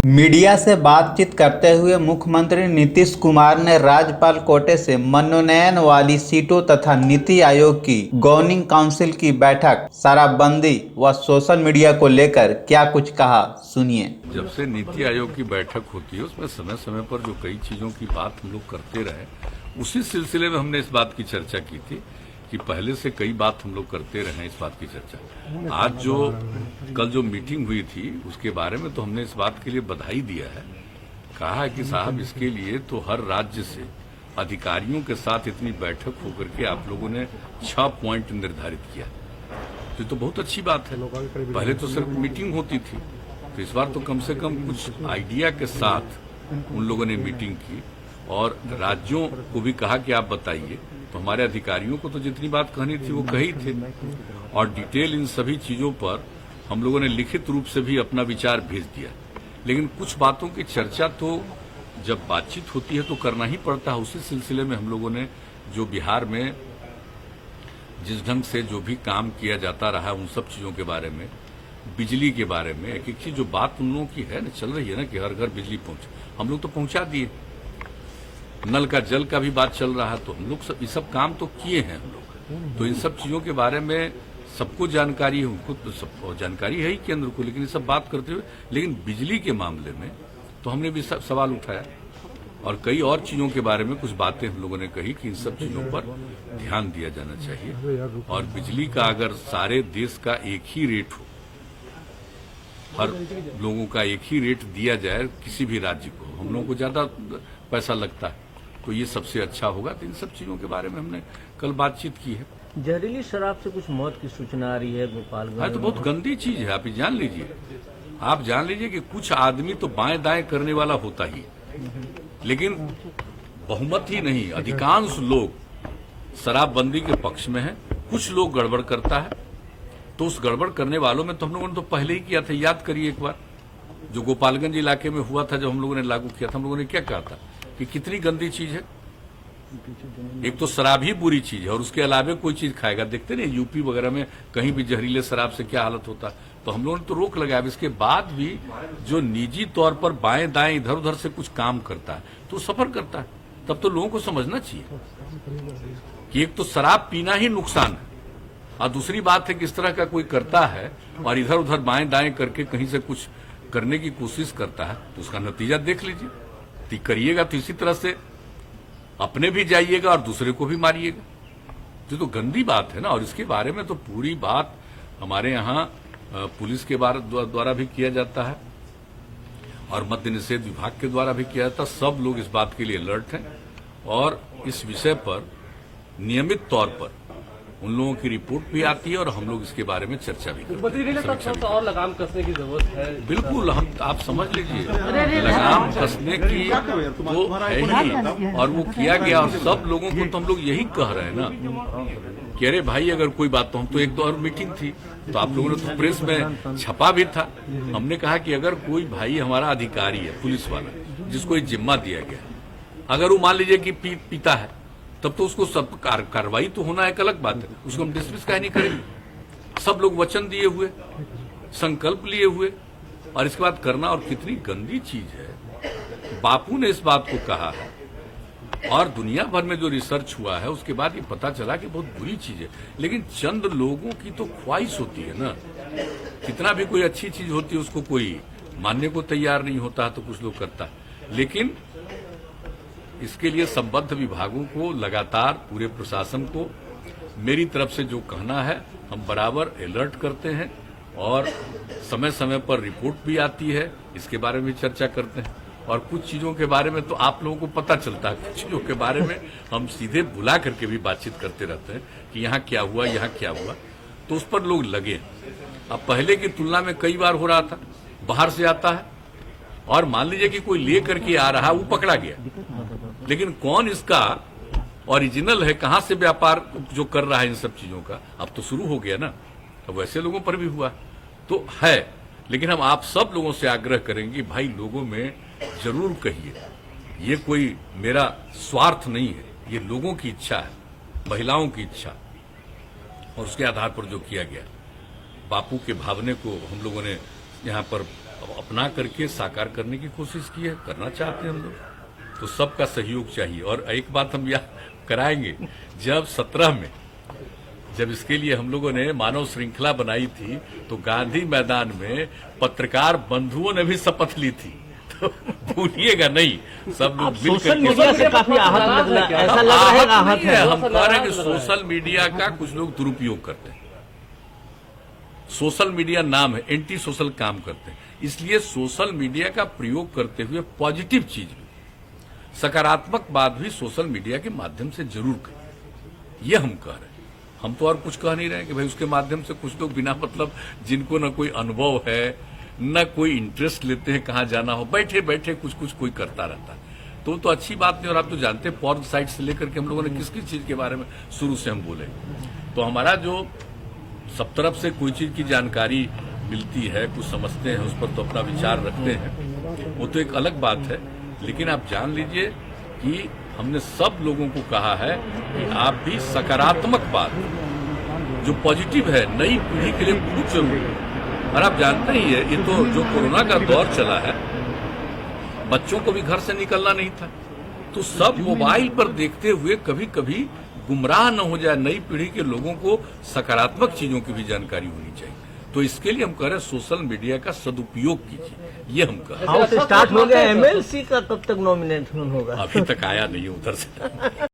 Media से बातचीत करते हुए मुख्यमंत्री नीतीश कुमार ने राज्यपाल कोटे से मनोनयन वाली सीटों तथा नीति आयोग की गवर्निंग काउंसिल की बैठक, शराबबंदी व सोशल मीडिया को लेकर क्या कुछ कहा, सुनिए। जब से नीति आयोग की बैठक होती है उसमें समय समय पर जो कई चीजों की बात हम लोग करते रहे, उसी सिलसिले में हमने इस बात की चर्चा की थी कि पहले से कई बात हम लोग करते रहे इस बात की चर्चा। आज कल जो मीटिंग हुई थी उसके बारे में तो हमने इस बात के लिए बधाई दिया है, कहा है कि साहब इसके लिए तो हर राज्य से अधिकारियों के साथ इतनी बैठक होकर के आप लोगों ने 6 पॉइंट निर्धारित किया, तो ये तो बहुत अच्छी बात है। पहले तो सिर्फ मीटिंग होती थी, तो इस बार तो कम से कम कुछ आइडिया के साथ उन लोगों ने मीटिंग की और राज्यों को भी कहा कि आप बताइए। तो हमारे अधिकारियों को तो जितनी बात कहनी थी वो कही थी और डिटेल इन सभी चीजों पर हम लोगों ने लिखित रूप से भी अपना विचार भेज दिया। लेकिन कुछ बातों की चर्चा तो जब बातचीत होती है तो करना ही पड़ता है। उसी सिलसिले में हम लोगों ने जो बिहार में जिस ढंग से जो भी काम किया जाता रहा उन सब चीजों के बारे में, बिजली के बारे में, एक एक चीज जो बात उन लोगों की है ना, चल रही है ना कि हर घर बिजली पहुंचे, हम लोग तो पहुंचा दिए। नल का जल का भी बात चल रहा है, तो हम लोग ये सब काम तो किए हैं हम लोग। तो इन सब चीजों के बारे में सबको जानकारी है, उनको तो सब जानकारी है ही केंद्र को, लेकिन ये सब बात करते हुए, लेकिन बिजली के मामले में तो हमने भी सवाल उठाया और कई और चीजों के बारे में कुछ बातें हम लोगों ने कही कि इन सब चीजों पर ध्यान दिया जाना चाहिए। और बिजली का अगर सारे देश का एक ही रेट हो, हर लोगों का एक ही रेट दिया जाए किसी भी राज्य को, हम लोगों को ज्यादा पैसा लगता है, तो ये सबसे अच्छा होगा। तो इन सब चीजों के बारे में हमने कल बातचीत की है। जहरीली शराब से कुछ मौत की सूचना आ रही है गोपालगंज। तो बहुत गंदी चीज है, आप जान लीजिए। आप जान लीजिए कि कुछ आदमी तो बाएं दाएं करने वाला होता ही, लेकिन बहुमत ही नहीं, अधिकांश लोग शराबबंदी के पक्ष में है। कुछ लोग गड़बड़ करता है, तो उस गड़बड़ करने वालों में तो हम लोगों ने तो पहले ही किया था। याद करिए एक बार जो गोपालगंज इलाके में हुआ था, जब हम लोगों ने लागू किया था, हम लोगों ने क्या कहा था कि कितनी गंदी चीज है। एक तो शराब ही बुरी चीज है और उसके अलावा कोई चीज खाएगा। देखते नहीं यूपी वगैरह में कहीं भी जहरीले शराब से क्या हालत होता है। तो हम लोगों ने तो रोक लगाया। इसके बाद भी जो निजी तौर पर बाएं दाएं इधर उधर से कुछ काम करता है तो सफर करता है। तब तो लोगों को समझना चाहिए कि एक तो शराब पीना ही नुकसान है और दूसरी बात है कि इस तरह का कोई करता है और इधर उधर बाएं दाएं करके कहीं से कुछ करने की कोशिश करता है, तो उसका नतीजा देख लीजिए। करिएगा तो इसी तरह से अपने भी जाइएगा और दूसरे को भी मारिएगा। तो गंदी बात है ना। और इसके बारे में तो पूरी बात हमारे यहाँ पुलिस के द्वारा भी किया जाता है और मद्य निषेध विभाग के द्वारा भी किया जाता है। सब लोग इस बात के लिए अलर्ट हैं और इस विषय पर नियमित तौर पर उन लोगों की रिपोर्ट भी आती है और हम लोग इसके बारे में चर्चा भी करते हैं। और लगाम कसने की जरूरत है। बिल्कुल, हम आप समझ लीजिए लगाम कसने की तो है ही और वो किया गया। और सब लोगों को तो हम लोग यही कह रहे हैं ना कि अरे भाई अगर कोई बात तो हम तो एक दो और मीटिंग थी तो आप लोगों ने तो प्रेस में छपा भी था। हमने कहा कि अगर कोई भाई हमारा अधिकारी है, पुलिस वाला, जिसको एक जिम्मा दिया गया, अगर वो मान लीजिए कि पीता है, तब तो उसको सब कार्रवाई तो होना एक अलग बात है। उसको हम डिसमिस काहे नहीं करेंगे। सब लोग वचन दिए हुए, संकल्प लिए हुए और इसके बाद करना। और कितनी गंदी चीज है। बापू ने इस बात को कहा है और दुनिया भर में जो रिसर्च हुआ है उसके बाद ये पता चला कि बहुत बुरी चीज है। लेकिन चंद लोगों की तो ख्वाहिश होती है ना, कितना भी कोई अच्छी चीज होती है उसको कोई मानने को तैयार नहीं होता है तो कुछ लोग करता है। लेकिन इसके लिए संबद्ध विभागों को लगातार, पूरे प्रशासन को मेरी तरफ से जो कहना है, हम बराबर अलर्ट करते हैं और समय समय पर रिपोर्ट भी आती है, इसके बारे में चर्चा करते हैं। और कुछ चीजों के बारे में तो आप लोगों को पता चलता है, कुछ चीजों के बारे में हम सीधे बुला करके भी बातचीत करते रहते हैं कि यहाँ क्या हुआ, यहाँ क्या हुआ, तो उस पर लोग लगे। अब पहले की तुलना में कई बार हो रहा था, बाहर से आता है और मान लीजिए कि कोई ले करके आ रहा, वो पकड़ा गया, लेकिन कौन इसका ओरिजिनल है, कहां से व्यापार जो कर रहा है इन सब चीजों का, अब तो शुरू हो गया ना। अब वैसे लोगों पर भी हुआ तो है। लेकिन हम आप सब लोगों से आग्रह करेंगे, भाई लोगों में जरूर कहिए, ये कोई मेरा स्वार्थ नहीं है, ये लोगों की इच्छा है, महिलाओं की इच्छा, और उसके आधार पर जो किया गया। बापू के भावने को हम लोगों ने यहाँ पर अपना करके साकार करने की कोशिश की है, करना चाहते हैं हम लोग। तो सबका सहयोग चाहिए। और एक बात हम याद कराएंगे, जब 17 में जब इसके लिए हम लोगों ने मानव श्रृंखला बनाई थी तो गांधी मैदान में पत्रकार बंधुओं ने भी शपथ ली थी। तो भूलिएगा नहीं, सब लोग मिल सोशल मीडिया से काफी आहत लग रहा है, ऐसा लग रहा है आहत है। हम कह रहे हैं कि सोशल मीडिया का कुछ लोग दुरुपयोग करते हैं। सोशल मीडिया नाम है, एंटी सोशल काम करते हैं। इसलिए सोशल मीडिया का प्रयोग करते हुए पॉजिटिव चीज भी, सकारात्मक बात भी सोशल मीडिया के माध्यम से जरूर करें। यह हम कह रहे हैं। हम तो और कुछ कह नहीं रहे कि भाई उसके माध्यम से कुछ लोग बिना मतलब, जिनको न कोई अनुभव है न कोई इंटरेस्ट लेते हैं कहाँ जाना हो, बैठे बैठे कुछ कुछ कोई करता रहता है, तो अच्छी बात नहीं। और आप तो जानते हैं पॉर्न साइट से लेकर के हम लोगों ने किस किस चीज के बारे में शुरू से हम बोले। तो हमारा जो सब तरफ से कोई चीज की जानकारी मिलती है, कुछ समझते हैं, उस पर तो अपना विचार रखते हैं, वो तो एक अलग बात है। लेकिन आप जान लीजिए कि हमने सब लोगों को कहा है कि आप भी सकारात्मक बात, जो पॉजिटिव है, नई पीढ़ी के लिए बहुत जरूरी है। और आप जानते ही है, ये तो जो कोरोना का दौर चला है, बच्चों को भी घर से निकलना नहीं था, तो सब मोबाइल पर देखते हुए कभी कभी गुमराह न हो जाए। नई पीढ़ी के लोगों को सकारात्मक चीजों की भी जानकारी होनी चाहिए। तो इसके लिए हम कह रहे हैं सोशल मीडिया का सदुपयोग कीजिए, ये हम कह रहे हैं। हाउस स्टार्ट हो गया, एमएलसी का कब तक नॉमिनेशन होगा? अभी तक आया नहीं है उधर से।